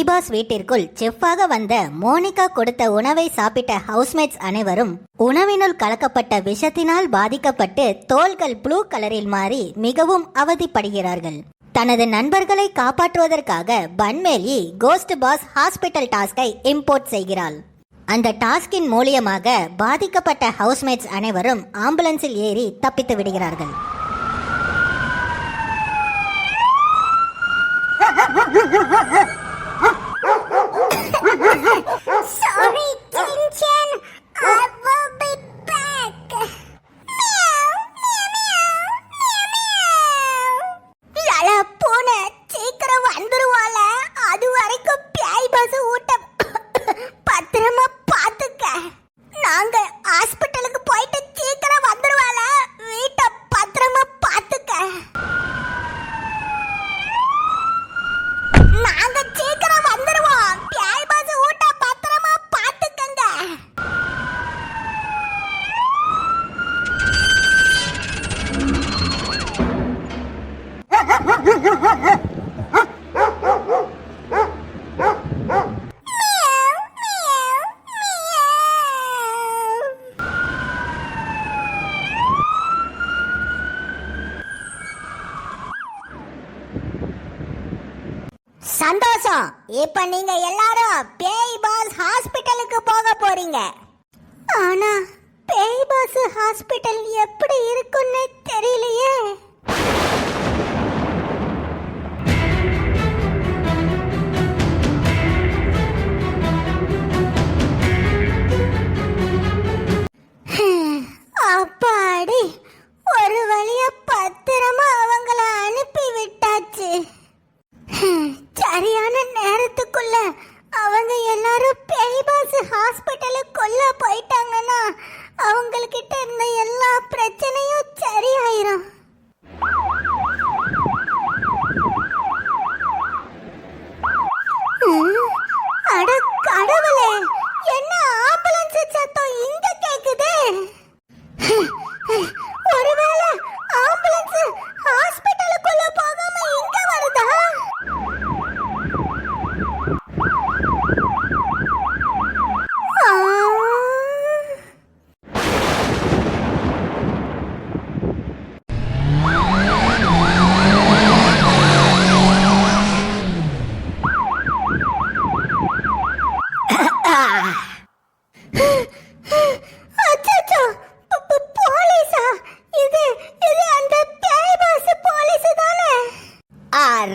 Pass வீட்டிற்குள் செஃப்பாக வந்த Monica கொடுத்த உணவை சாப்பிட்ட ஹவுஸ்மேட்ஸ் அனைவரும் உணவினுள் கலக்கப்பட்ட விஷத்தினால் பாதிக்கப்பட்டு தோள்கள் ப்ளூ கலரில் மாறி மிகவும் அவதிப்படுகிறார்கள். தனது நண்பர்களை காப்பாற்றுவதற்காக பன்மேலி கோஸ்ட் பாஸ் ஹாஸ்பிட்டல் டாஸ்கை இம்போர்ட் செய்கிறாள். அந்த டாஸ்கின் மூலியமாக பாதிக்கப்பட்ட ஹவுஸ்மேட்ஸ் அனைவரும் ஆம்புலன்ஸில் ஏறி தப்பித்து விடுகிறார்கள். Sorry, Chin-Chin. I will be back. Meow, meow, meow, meow. லலா பூனை சீக்கிரம் வந்துருவாள. அது வரைக்கும் பேய் பஸ் ஊட்ட பத்திரமா பாத்துக்க. நாங்க ஹாஸ்பிட்டலுக்கு போயிட்டு சீக்கிரம் வந்துருவாள. வீட்டை பத்திரமா பாத்துக்க. நாங்க சீக்கிரம் வந்துருவோம். பேய் பஸ் ஊட்ட பத்திரமா பாத்துக்கங்க. சந்தோஷம். இப்ப நீங்க எல்லாரும் பேய் பாஸ் ஹாஸ்பிட்டலுக்கு போக போறீங்க. ஆனா பேய் பாஸ் ஹாஸ்பிட்டல் எப்படி இருக்குன்னு தெரியலையே. அப்பாடி, ஒரு வழியா பத்திரமா அவங்கள அனுப்பி விட்டாச்சு. சரியான நேரத்துக்குள்ள அவங்க எல்லாரும் பேய் பாஸ் ஹாஸ்பிட்டலுக்குள்ள போயிட்டாங்கன்னா அவங்கக்கிட்ட இருந்த எல்லா பிரச்சனையும் சரியாயிரும். அட கடவுளே, என்ன ஆம்புலன்ஸ் சத்தம் இங்க கேக்குது? ஒருவேளை ஆம்புலன்ஸ் ஹாஸ்பிட்டலுக்குள்ள போகாம இங்க வருதா?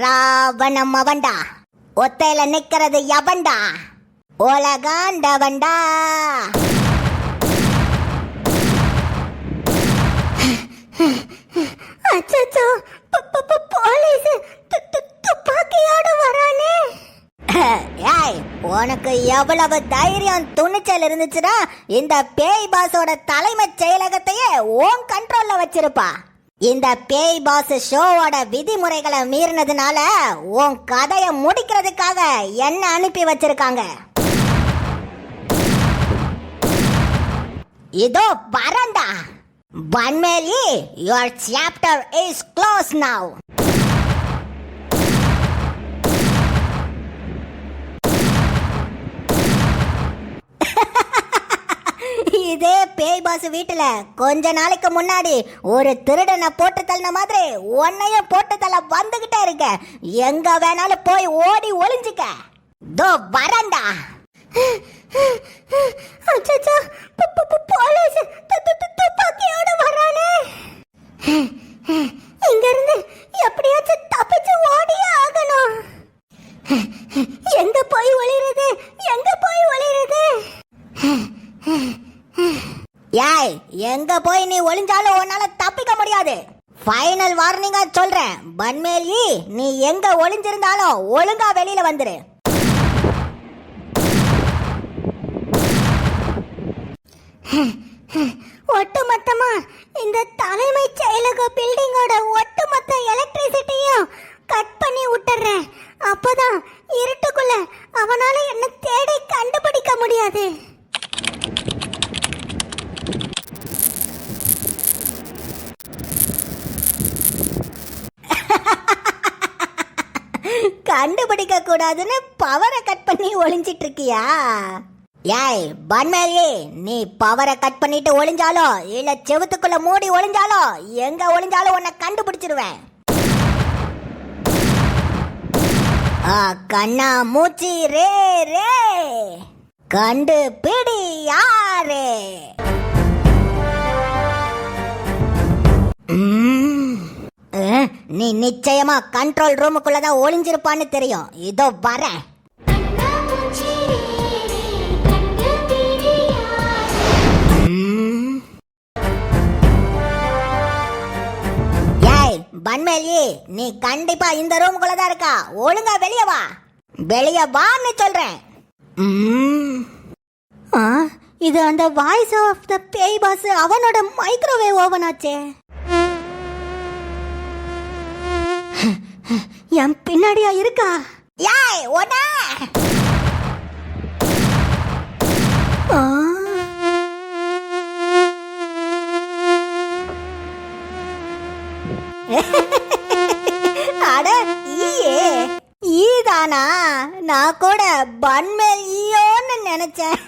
ராவணம் அவன்டா, ஒத்தையில நிக்கிறது எவன்டா? உலகாண்டவன்டா. அச்சச்சோ, போலீஸ் துப்பாக்கியோட வரானே. ஏய், உனக்கு எவ்வளவு தைரியம் துணிச்சல் இருந்துச்சுன்னா இந்த பேய் பாஸோட தலைமை செயலகத்தையே உன் கண்ட்ரோல்ல வச்சிருப்பா. இந்த பேய் பாஸ் ஷோவோட விதிமுறைகளை மீறினதுனால உன் கதையை முடிக்கிறதுக்காக என்ன அனுப்பி வச்சிருக்காங்க. இதோ வரண்டா பன்மேலி, your chapter is closed now. இதே பேய் பாஸ் வீட்டுல கொஞ்ச நாளைக்கு முன்னாடி ஒரு திருடனை போட்டு தள்ளின மாதிரி உன்னையும் போட்டு தள்ள வந்துகிட்டே இருக்க. எங்க வேணாலும் போய் ஓடி ஒளிஞ்சுக்க. தோ வரண்டா. அச்சச்சோ, போலீஸ் துப்பாக்கியோட வரானே. இங்க இருந்து எப்படியாச்சும் தப்பிச்சு ஓடியே ஆகணும். எங்க போய் ஒளிறது? எங்க போய் ஒளிறது? யாய், எங்க போய் நீ ஒளிஞ்சாலும் உன்னால தப்பிக்க முடியாது. ஃபைனல் வார்னிங்கா சொல்றேன், பன்மேலி, நீ எங்க ஒளிஞ்சிருந்தாலும் ஒழுங்கா வெளியில வந்துரு. ஒட்டுமொத்தமா இந்த தலைமை செயலக பில்டிங்கோட ஒட்டுமொத்த எலக்ட்ரிசிட்டியும் கட் பண்ணி விட்டுறேன். அப்பதான் இருட்டுக்குள்ள அவனால என்ன தேடி கண்டுபிடிக்க முடியாது. கண்டுபிடிக்க கூடாதுன்னு பவரை கட் பண்ணி ஒளிஞ்சிட்டு இருக்கியா? ஏய் பன்மேலி, நீ பவரை கட் பண்ணிட்டு ஒளிஞ்சாலோ இல்ல செவுத்துக்குள்ள மூடி ஒளிஞ்சாலோ எங்க ஒளிஞ்சாலும் உன்னை கண்டுபிடிச்சிருவேன். கண்ணா மூச்சி ரே ரே, கண்டு பிடி யாரே. நீ நிச்சயமா கண்ட்ரோல் ரூமுக்குள்ளதான் ஒளிஞ்சிருப்பான்னு தெரியும். இதோ வரேன். பன்மேலி, நீ கண்டிப்பா இந்த ரூமுக்குள்ளதான் இருக்கா. ஒழுங்கா வெளியே வா. வெளியே வான்னு சொல்றேன். இது அந்த வாய்ஸ் ஆஃப் த பேய் பாஸ் அவனோட மைக்ரோவேவ் ஓவன் ஆச்சே. என் பின்னாடியா இருக்கா? ஏய் ஓட. அட ஈதானா? நான் கூட பன்மேல் ஈயோன்னு நினைச்சேன்.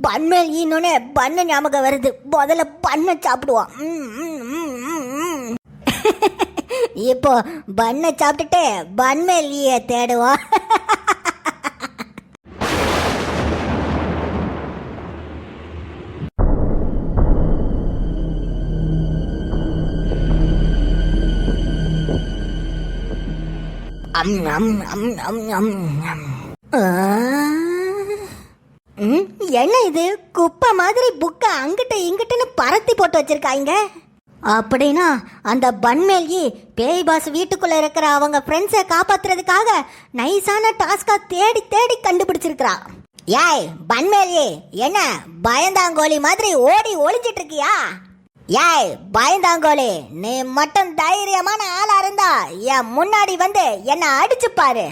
பன்மேல் ஈனோன்னு பண்ணு ஞாபகம் வருது. முதல்ல பண்ண சாப்பிடுவோம். இப்போ பண்ணை சாப்பிட்டுட்டு பன்மேலிய தேடுவோம். என்ன இது? குப்பை மாதிரி புக்க அங்கிட்ட இங்கிட்டுன்னு பரத்தி போட்டு வச்சிருக்காங்க. அப்படின்னா அந்த பன்மேலி பேய் பாஸ் வீட்டுக்குள்ள இருக்கிற அவங்க ஃப்ரெண்ட்ஸை காப்பாத்துறதுக்காக நைஸான டாஸ்கா தேடி தேடி கண்டுபிடிச்சிருக்கா. ஏய் பன்மேலி, என்ன பயந்தாங்கோலி மாதிரி ஓடி ஒளிஞ்சிட்டு இருக்கியா? ஏய் பயந்தாங்கோலி, நீ மட்டும் தைரியமான ஆளா இருந்தா என் முன்னாடி வந்து என்ன அடிச்சு பாரு.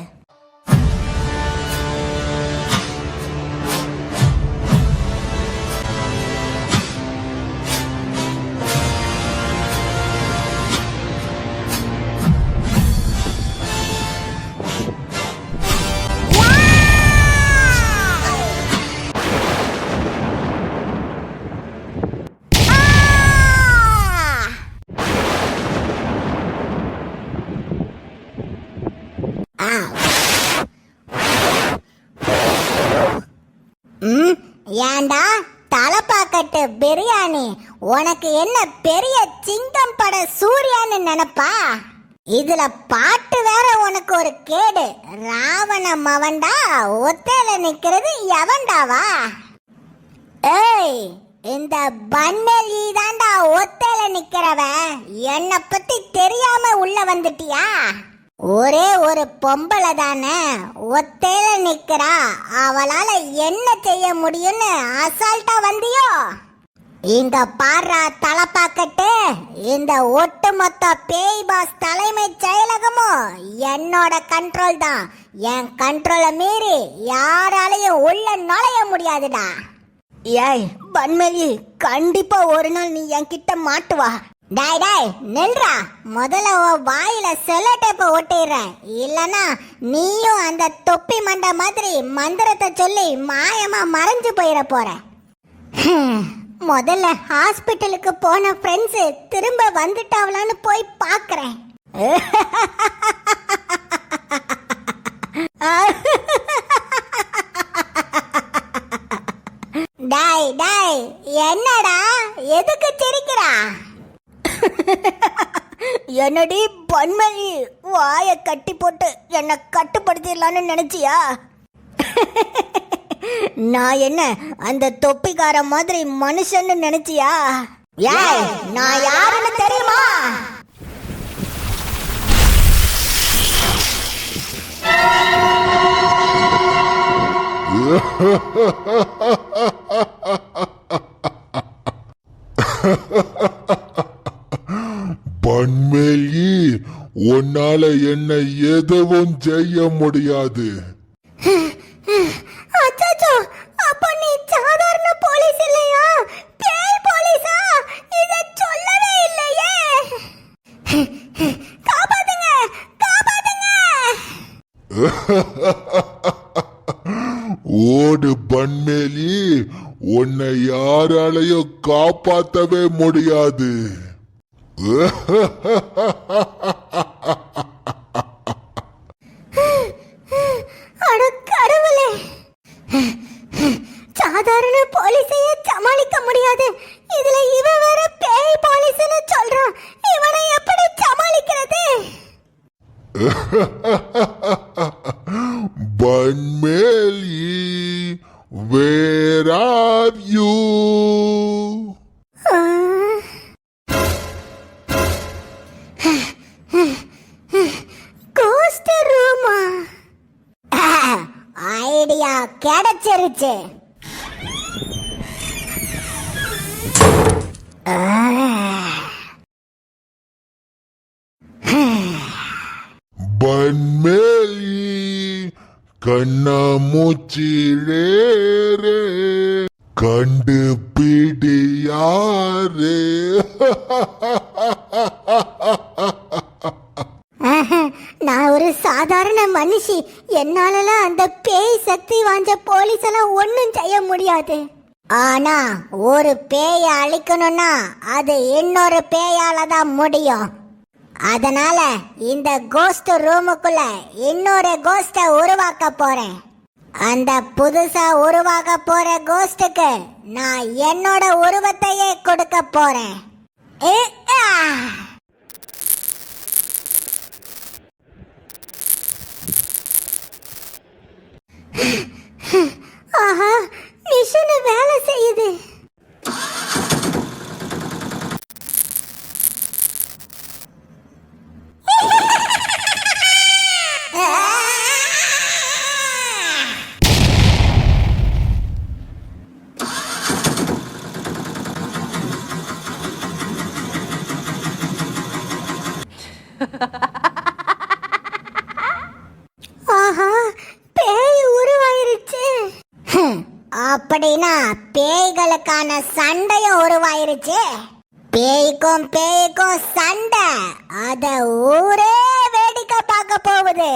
ஏண்டா தலப்பாக்கட்டு பிரியாணி, உனக்கு என்ன பெரிய சிங்கம் பட சூர்யான்னு நினைப்பா? இதுல பாட்டு வேற உனக்கு ஒரு கேடு. ராவண மவன்டா ஒத்தையில நிக்கிறது எவன்டாவா? ஏய், இந்த பன்மேலி தாண்டா ஒத்தையில நிக்கிறவ. என்ன பத்தி தெரியாம உள்ள வந்துட்டியா? ஒரே ஒரு பொம்பளை தானே ஒத்தையில நிக்கிறா, அவளால என்ன செய்ய முடியும்னு அசால்ட்டா வந்தியோ? இங்க பாடுறா தலப்பாக்கட்டு, இந்த ஒட்டுமொத்த பேய் பாஸ் தலைமை செயலகமும் என்னோட கண்ட்ரோல் தான். என் கண்ட்ரோலை மீறி யாராலையும் உள்ள நுழைய முடியாதுடா. ஏய் பன்மேலி, கண்டிப்பா ஒரு நாள் நீ என்கிட்ட மாட்டுவா. டாய் டாய் நில்றா. முதல்ல வாயில செல்லோ டேப்ப ஒட்டிடுறேன். இல்லனா நீயும் அந்த தொப்பி மண்டை மாதிரி மந்திரத்தை சொல்லி மாயமா மறைஞ்சு போயிட போற. முதல்ல ஹாஸ்பிட்டலுக்கு போன ஃப்ரெண்ட்ஸ் திரும்ப வந்துட்டாவலான்னு போய் பாக்குறேன். டாய் டாய், என்னடா எதுக்கு சிரிக்கிறா? என்னடி பன்மேலி, வாய கட்டி போட்டு என்ன கட்டுப்படுத்திடலான்னு நினைச்சியா? நான் என்ன அந்த தொப்பிக்கார மாதிரி மனுஷன்னு நினைச்சியா? ஏய், நான் யாருன்னு தெரியுமா? பன்மேலி, உன்னால என்ன எதுவும் செய்ய முடியாது. காப்பாற்றவே முடியாது. அட கடவுளே, சாதாரண போலீஸையே சமாளிக்க முடியாது, இதுல இவன் வேற பேய் போலீஸ்னு சொல்றான். இவனை எப்படி சமாளிக்கிறது? Banmeli, where are you? Ghost ரூமா? ஐடியா கிடைச்சிருச்சு. Banmeli, கண்ணாமூச்சிரே கண்டுபிடியாரே. நான் ஒரு சாதாரண மனுஷி, என்னாலலாம் அந்த பேய் சக்தி வாய்ந்த போலீஸ் எல்லாம் ஒன்னும் செய்ய முடியாது. ஆனா ஒரு பேய அழிக்கணும்னா அது இன்னொரு பேயால தான் முடியும். அதனால இந்த கோஸ்ட் ரூமுக்குள்ள இன்னொரு கோஸ்ட உருவாக்க போறேன். அந்த புதுசா உருவாக போற கோஸ்டுக்கு நான் என்னோட உருவத்தையே கொடுக்க போறேன். ஆஹா, மிஷின் வேலை செய்யுது. ஆஹா, பேய் உருவாயிருச்சு. அப்படின்னா பேய்களுக்கான சண்டையும் உருவாயிருச்சு. பேய்க்கும் பேய்க்கும் சண்டை, அத ஊரே வேடிக்கை பார்க்க போகுது.